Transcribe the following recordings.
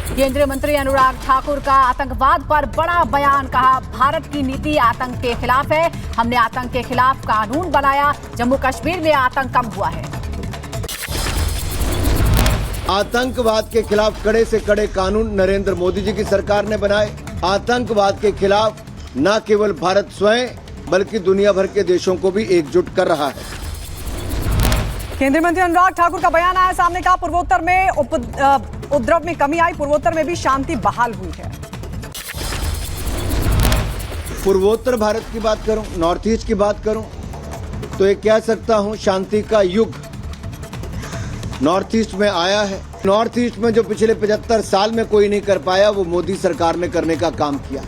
केंद्रीय मंत्री अनुराग ठाकुर का आतंकवाद पर बड़ा बयान। कहा, भारत की नीति आतंक के खिलाफ है। हमने आतंक के खिलाफ कानून बनाया। जम्मू कश्मीर में आतंक कम हुआ है। आतंकवाद के खिलाफ कड़े से कड़े कानून नरेंद्र मोदी जी की सरकार ने बनाए। आतंकवाद के खिलाफ न केवल भारत स्वयं बल्कि दुनिया भर के देशों को भी एकजुट कर रहा है। केंद्रीय मंत्री अनुराग ठाकुर का बयान आया सामने। कहा, पूर्वोत्तर में उपद्रव में कमी आई। पूर्वोत्तर में भी शांति बहाल हुई है। पूर्वोत्तर भारत की बात करूं, नॉर्थ ईस्ट की बात करूं तो ये कह सकता हूं शांति का युग नॉर्थ ईस्ट में आया है। नॉर्थ ईस्ट में जो पिछले 75 साल में कोई नहीं कर पाया वो मोदी सरकार ने करने का काम किया।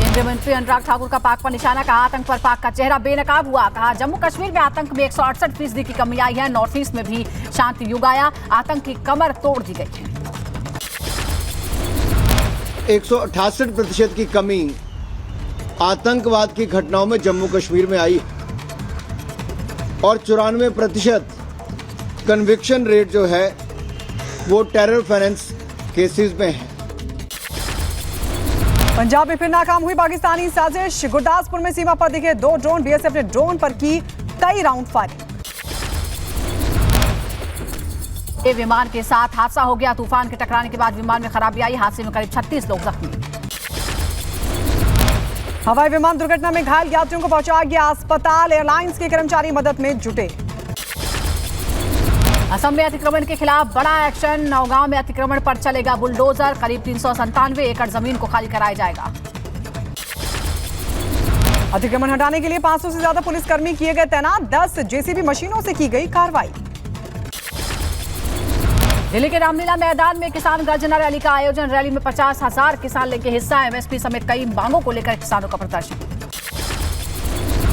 केंद्रीय मंत्री अनुराग ठाकुर का पाक पर निशाना। कहा, आतंक पर पाक का चेहरा बेनकाब हुआ। कहा, जम्मू कश्मीर में आतंक में 168% की कमी आई है। नॉर्थ ईस्ट में भी शांति युग आया। आतंक की कमर तोड़ दी गई है। 168% की कमी आतंकवाद की घटनाओं में जम्मू कश्मीर में आई और 94% कन्विक्शन रेट जो है वो टेरर फाइनेंस केसेस में है। पंजाब में फिर नाकाम हुई पाकिस्तानी साजिश। गुरदासपुर में सीमा पर दिखे 2 ड्रोन। बीएसएफ ने ड्रोन पर की कई राउंड फायरिंग। ये विमान के साथ हादसा हो गया। तूफान के टकराने के बाद विमान में खराबी आई। हादसे में करीब 36 लोग जख्मी। हवाई विमान दुर्घटना में घायल यात्रियों को पहुंचाया गया अस्पताल। एयरलाइंस के कर्मचारी मदद में जुटे। असम में अतिक्रमण के खिलाफ बड़ा एक्शन। नौगांव में अतिक्रमण पर चलेगा बुलडोजर। करीब 397 एकड़ जमीन को खाली कराया जाएगा। अतिक्रमण हटाने के लिए 500 से ज्यादा पुलिसकर्मी किए गए तैनात। 10 जेसीबी मशीनों से की गई कार्रवाई। दिल्ली के रामलीला मैदान में किसान गर्जना रैली का आयोजन। रैली में 50,000 किसान लेंगे हिस्सा। एमएसपी समेत कई मांगों को लेकर किसानों का प्रदर्शन।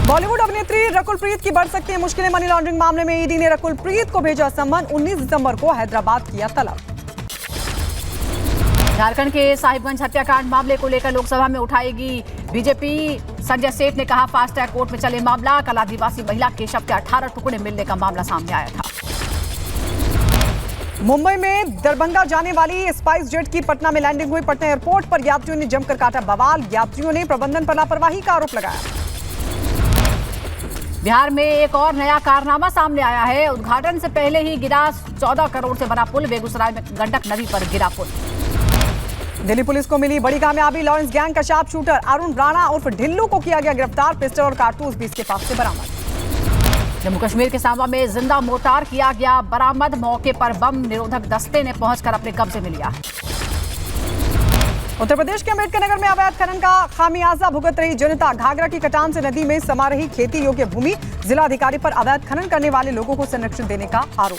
बॉलीवुड अभिनेत्री रकुल प्रीत की बढ़ सकती है मुश्किलें। मनी लॉन्ड्रिंग मामले में ईडी ने रकुल प्रीत को भेजा सम्मन। 19 दिसंबर को हैदराबाद किया तलब। झारखंड के साहिबगंज हत्याकांड मामले को लेकर लोकसभा में उठाएगी बीजेपी। संजय सेठ ने कहा, फास्ट ट्रैक कोर्ट में चले मामला। कल आदिवासी महिला के शव के 18 टुकड़े मिलने का मामला सामने आया था। मुंबई में दरभंगा जाने वाली स्पाइस जेट की पटना में लैंडिंग हुई। पटना एयरपोर्ट पर यात्रियों ने जमकर काटा बवाल। यात्रियों ने प्रबंधन पर लापरवाही का आरोप लगाया। बिहार में एक और नया कारनामा सामने आया है। उद्घाटन से पहले ही गिरा 14 करोड़ से बना पुल। बेगूसराय में गंडक नदी पर गिरा पुल। दिल्ली पुलिस को मिली बड़ी कामयाबी। लॉरेंस गैंग का शार्प शूटर अरुण राणा उर्फ ढिल्लू को किया गया गिरफ्तार। पिस्टल और कारतूस भी इसके पास से बरामद। जम्मू कश्मीर के सांबा में जिंदा मोर्टार किया गया बरामद। मौके पर बम निरोधक दस्ते ने पहुंचकर अपने कब्जे में लिया। उत्तर प्रदेश के अम्बेडकर नगर में अवैध खनन का खामियाजा भुगत रही जनता। घाघरा की कटान से नदी में समा रही खेती योग्य भूमि। जिलाधिकारी पर अवैध खनन करने वाले लोगों को संरक्षण देने का आरोप।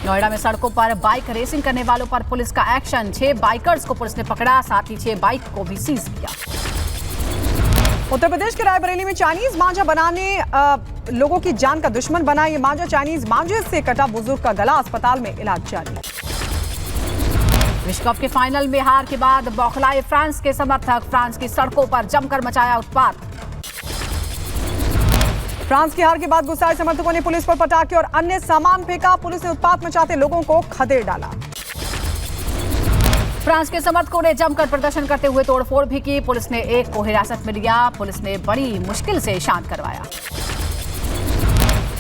नोएडा में सड़कों पर बाइक रेसिंग करने वालों पर पुलिस का एक्शन। 6 बाइकर्स को पुलिस ने पकड़ा। साथ ही 6 बाइक को भी सीज किया। उत्तर प्रदेश के रायबरेली में चाइनीज मांझा बनाने लोगों की जान का दुश्मन बना। ये मांझा चाइनीज मांझे से कटा बुजुर्ग का गला। अस्पताल में इलाज जारी। विश्व कप के फाइनल में हार के बाद बौखलाए फ्रांस के समर्थक। फ्रांस की सड़कों पर जमकर मचाया उत्पात। फ्रांस की हार के बाद गुस्साए समर्थकों ने पुलिस पर पटाखे और अन्य सामान फेंका। पुलिस ने उत्पात मचाते लोगों को खदेड़ डाला। फ्रांस के समर्थकों ने जमकर प्रदर्शन करते हुए तोड़फोड़ भी की। पुलिस ने एक को हिरासत में लिया। पुलिस ने बड़ी मुश्किल से शांत करवाया।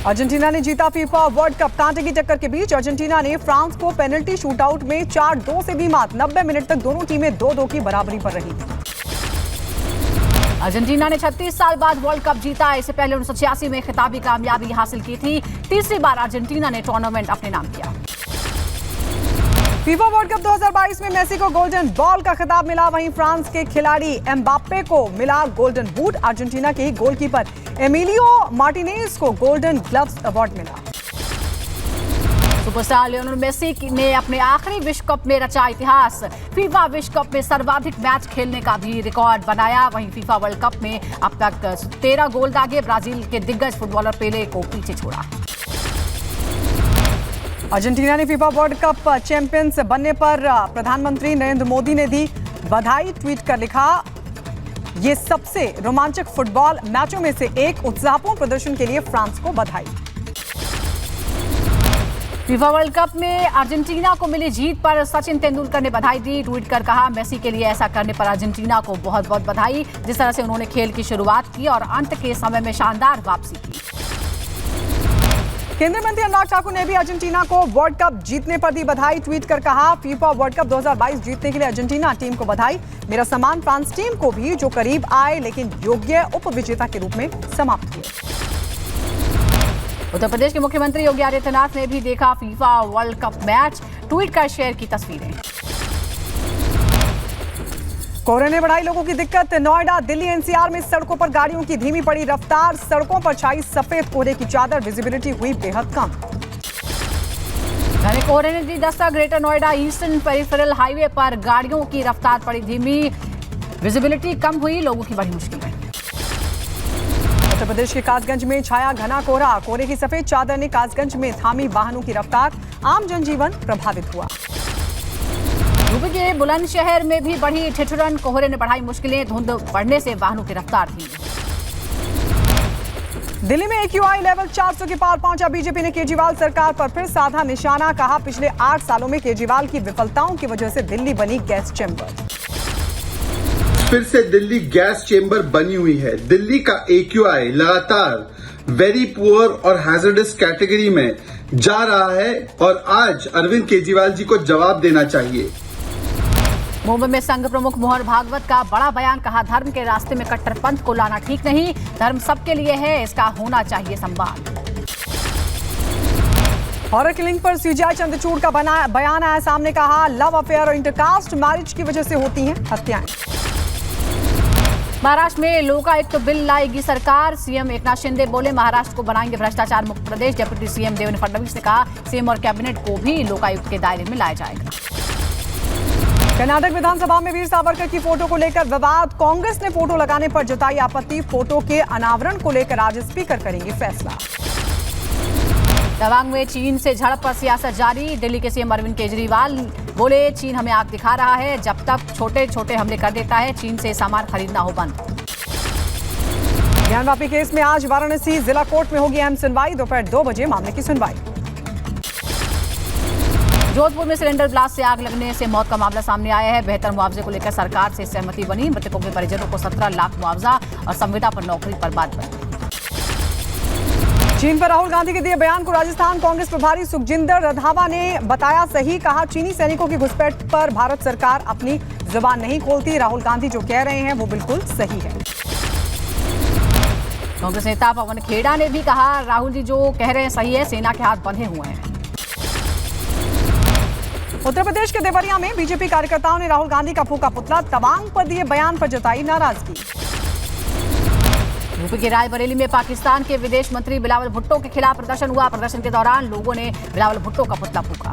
अर्जेंटीना ने जीता फीफा वर्ल्ड कप। कांटे की टक्कर के बीच अर्जेंटीना ने फ्रांस को पेनल्टी शूटआउट में 4-2 से दी मात। 90 मिनट तक दोनों टीमें 2-2 की बराबरी पर रही। अर्जेंटीना ने 36 साल बाद वर्ल्ड कप जीता। इससे पहले 1986 में खिताबी कामयाबी हासिल की थी। तीसरी बार अर्जेंटीना ने टूर्नामेंट अपने नाम किया। फीफा वर्ल्ड कप 2022 में मेसी को गोल्डन बॉल का खिताब मिला। वहीं फ्रांस के खिलाड़ी एम्बाप्पे को मिला गोल्डन बूट। अर्जेंटीना के ही गोलकीपर एमिलियो मार्टिनेज को गोल्डन ग्लव्स अवार्ड मिला। सुपरस्टार लियोनेल मेसी ने अपने आखिरी विश्व कप में रचा इतिहास। फीफा विश्व कप में सर्वाधिक मैच खेलने का भी रिकॉर्ड बनाया। वहीं फीफा वर्ल्ड कप में अब तक 13 गोल दागे। ब्राजील के दिग्गज फुटबॉलर पेले को पीछे छोड़ा। अर्जेंटीना ने फीफा वर्ल्ड कप चैंपियंस बनने पर प्रधानमंत्री नरेंद्र मोदी ने दी बधाई। ट्वीट कर लिखा, ये सबसे रोमांचक फुटबॉल मैचों में से एक। उत्साहपूर्ण प्रदर्शन के लिए फ्रांस को बधाई। फीफा वर्ल्ड कप में अर्जेंटीना को मिली जीत पर सचिन तेंदुलकर ने बधाई दी। ट्वीट कर कहा, मेसी के लिए ऐसा करने पर अर्जेंटीना को बहुत बहुत बधाई। जिस तरह से उन्होंने खेल की शुरुआत की और अंत के समय में शानदार वापसी की। केंद्रीय मंत्री अनुराग ठाकुर ने भी अर्जेंटीना को वर्ल्ड कप जीतने पर दी बधाई। ट्वीट कर कहा, फीफा वर्ल्ड कप 2022 जीतने के लिए अर्जेंटीना टीम को बधाई। मेरा सम्मान फ्रांस टीम को भी, जो करीब आए लेकिन योग्य उपविजेता के रूप में समाप्त हुए। उत्तर प्रदेश के मुख्यमंत्री योगी आदित्यनाथ ने भी देखा FIFA world cup match. Tweet कर शेयर की तस्वीरें। कोहरे ने बढ़ाई लोगों की दिक्कत। नोएडा, दिल्ली, एनसीआर में सड़कों पर गाड़ियों की धीमी पड़ी रफ्तार। सड़कों पर छाई सफेद कोहरे की चादर, विजिबिलिटी हुई बेहद कम। घने कोहरे ने दी Dastak. Greater Noida eastern peripheral highway पर गाड़ियों की रफ्तार पड़ी धीमी, विजिबिलिटी कम हुई, लोगों की बड़ी मुश्किलें। उत्तर प्रदेश के कासगंज में छाया घना कोहरा। कोहरे की सफेद चादर ने कासगंज में थामी वाहनों की रफ्तार। आम जनजीवन प्रभावित हुआ। यूपी के बुलंदशहर में भी बढ़ी ठिठुरन। कोहरे ने बढ़ाई मुश्किलें। धुंध बढ़ने से वाहनों की रफ्तार थी। दिल्ली में AQI लेवल 400 के पार पहुंचा। बीजेपी ने केजरीवाल सरकार पर फिर साधा निशाना। कहा, पिछले 8 सालों में केजरीवाल की विफलताओं की वजह से दिल्ली बनी गैस चैम्बर। फिर से दिल्ली गैस चेंबर बनी हुई है। दिल्ली का AQI लगातार वेरी पुअर और हैजर्डस कैटेगरी में जा रहा है और आज अरविंद केजरीवाल जी को जवाब देना चाहिए। मुंबई में संघ प्रमुख मोहन भागवत का बड़ा बयान। कहा, धर्म के रास्ते में कट्टरपंथ को लाना ठीक नहीं। धर्म सबके लिए है, इसका होना चाहिए सम्मान। हॉरर किलिंग पर CJ चंद्रचूड़ का बयान आया सामने। कहा, लव अफेयर और इंटरकास्ट मैरिज की वजह से होती हैं हत्याएं। महाराष्ट्र में लोकायुक्त बिल लाएगी सरकार। सीएम एकनाथ शिंदे बोले, महाराष्ट्र को बनाएंगे भ्रष्टाचार मुक्त प्रदेश। डिप्टी सीएम देवेंद्र फडणवीस ने कहा, सीएम और कैबिनेट को भी लोकायुक्त के दायरे में लाया जाएगा। कर्नाटक विधानसभा में वीर सावरकर की फोटो को लेकर विवाद। कांग्रेस ने फोटो लगाने पर जताई आपत्ति। फोटो के अनावरण को लेकर आज स्पीकर करेंगे फैसला। तवांग में चीन से झड़प पर सियासत जारी। दिल्ली के सीएम अरविंद केजरीवाल बोले, चीन हमें आग दिखा रहा है। जब तक छोटे छोटे हमले कर देता है, चीन से सामान खरीदना हो बंद। ज्ञानवापी केस में आज वाराणसी जिला कोर्ट में होगी अहम सुनवाई। दोपहर 2 बजे मामले की सुनवाई। जोधपुर में सिलेंडर ब्लास्ट से आग लगने से मौत का मामला सामने आया है। बेहतर मुआवजे को लेकर सरकार से सहमति बनी। मृतकों के परिजनों को 17 लाख मुआवजा और संविदा पर नौकरी पर बात बनी। चीन पर राहुल गांधी के दिए बयान को राजस्थान कांग्रेस प्रभारी सुखजिंदर रंधावा ने बताया सही। कहा, चीनी सैनिकों की घुसपैठ पर भारत सरकार अपनी जुबान नहीं खोलती। राहुल गांधी जो कह रहे हैं वो बिल्कुल सही है। कांग्रेस नेता पवन खेड़ा ने भी कहा, राहुल जी जो कह रहे हैं सही है, सेना के हाथ बंधे हुए हैं। उत्तर प्रदेश के देवरिया में बीजेपी कार्यकर्ताओं ने राहुल गांधी का फूका पुतला। तवांग पर दिए बयान पर जताई नाराजगी। यूपी के रायबरेली में पाकिस्तान के विदेश मंत्री बिलावल भुट्टो के खिलाफ प्रदर्शन हुआ। प्रदर्शन के दौरान लोगों ने बिलावल भुट्टो का पुतला फूका।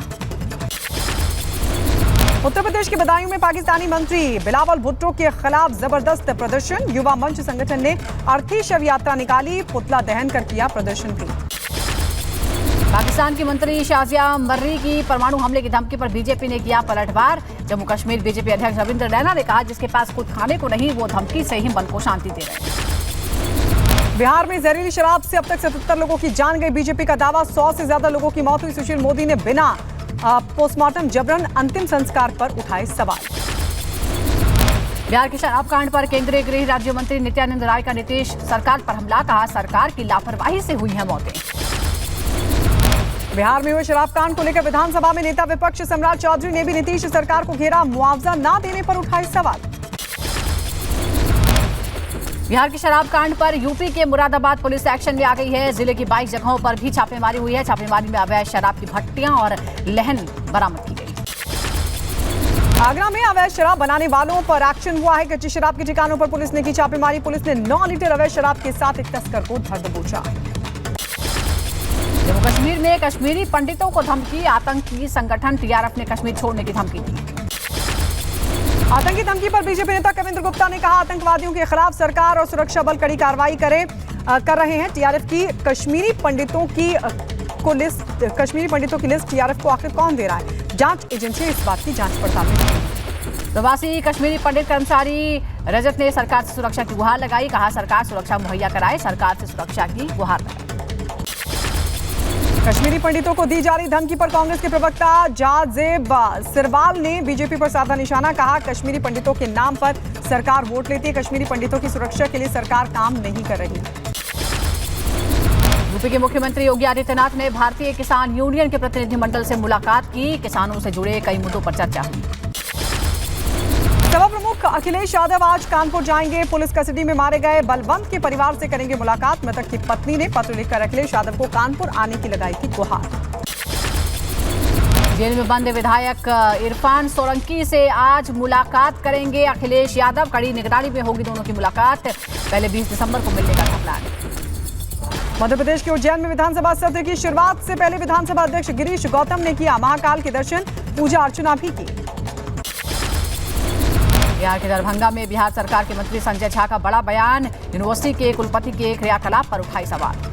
उत्तर प्रदेश के बदायूं में पाकिस्तानी मंत्री बिलावल भुट्टो के खिलाफ जबरदस्त प्रदर्शन। युवा मंच संगठन ने अर्थी शव यात्रा निकाली। पुतला दहन कर किया प्रदर्शन भी। पाकिस्तान की मंत्री शाजिया मर्री की परमाणु हमले की धमकी पर बीजेपी ने किया पलटवार। जम्मू कश्मीर बीजेपी अध्यक्ष रविंद्र रैना ने कहा, जिसके पास खुद खाने को नहीं, वो धमकी से ही मन को शांति दे रहे हैं। बिहार में जहरीली शराब से अब तक 77 लोगों की जान गई। बीजेपी का दावा, 100 से ज्यादा लोगों की मौत हुई। सुशील मोदी ने बिना पोस्टमार्टम जबरन अंतिम संस्कार पर उठाए सवाल। बिहार के शराब कांड पर केंद्रीय गृह राज्य मंत्री नित्यानंद राय का नीतीश सरकार पर हमला। कहा, सरकार की लापरवाही से हुई है मौतें। बिहार में हुए शराब कांड को लेकर विधानसभा में नेता विपक्ष सम्राट चौधरी ने भी नीतीश सरकार को घेरा। मुआवजा न देने पर उठाए सवाल। बिहार के शराब कांड पर यूपी के मुरादाबाद पुलिस एक्शन में आ गई है। जिले की 22 जगहों पर भी छापेमारी हुई है। छापेमारी में अवैध शराब की भट्टियां और लहन बरामद की गई। आगरा में अवैध शराब बनाने वालों पर एक्शन हुआ है। कच्ची शराब के ठिकानों पर पुलिस ने की छापेमारी। पुलिस ने 9 लीटर अवैध शराब के साथ एक तस्कर को धर दबोचा। जम्मू कश्मीर में कश्मीरी पंडितों को धमकी। आतंकी संगठन TRF ने कश्मीर छोड़ने की धमकी दी। आतंकी धमकी पर बीजेपी नेता कविंद्र गुप्ता ने कहा, आतंकवादियों के खिलाफ सरकार और सुरक्षा बल कड़ी कार्रवाई कर रहे हैं। TRF की कश्मीरी पंडितों की लिस्ट TRF को आखिर कौन दे रहा है? जांच एजेंसी इस बात की जांच पड़ताल में की। प्रवासी कश्मीरी पंडित कर्मचारी रजत ने सरकार से सुरक्षा की गुहार लगाई। कहा, सरकार सुरक्षा मुहैया कराए। सरकार से सुरक्षा की गुहार लगाई। कश्मीरी पंडितों को दी जा रही धमकी पर कांग्रेस के प्रवक्ता जाजेब सिरवाल ने बीजेपी पर साधा निशाना। कहा, कश्मीरी पंडितों के नाम पर सरकार वोट लेती है, कश्मीरी पंडितों की सुरक्षा के लिए सरकार काम नहीं कर रही। यूपी के मुख्यमंत्री योगी आदित्यनाथ ने भारतीय किसान यूनियन के प्रतिनिधिमंडल से मुलाकात की। किसानों से जुड़े कई मुद्दों पर चर्चा हुई। सपा प्रमुख अखिलेश यादव आज कानपुर जाएंगे। पुलिस कस्टडी में मारे गए बलवंत के परिवार से करेंगे मुलाकात। मृतक की पत्नी ने पत्र लिखकर अखिलेश यादव को कानपुर आने की लगाई थी गुहार। जेल में बंद विधायक इरफान सोलंकी से आज मुलाकात करेंगे अखिलेश यादव। कड़ी निगरानी में होगी दोनों की मुलाकात। पहले 20 दिसंबर को मिलने का था प्लान। मध्य प्रदेश के उज्जैन में विधानसभा सत्र की शुरुआत से पहले विधानसभा अध्यक्ष गिरीश गौतम ने किया महाकाल के दर्शन, पूजा अर्चना भी की। बिहार के दरभंगा में बिहार सरकार के मंत्री संजय झा का बड़ा बयान। यूनिवर्सिटी के कुलपति के क्रियाकलाप पर उठाई सवाल।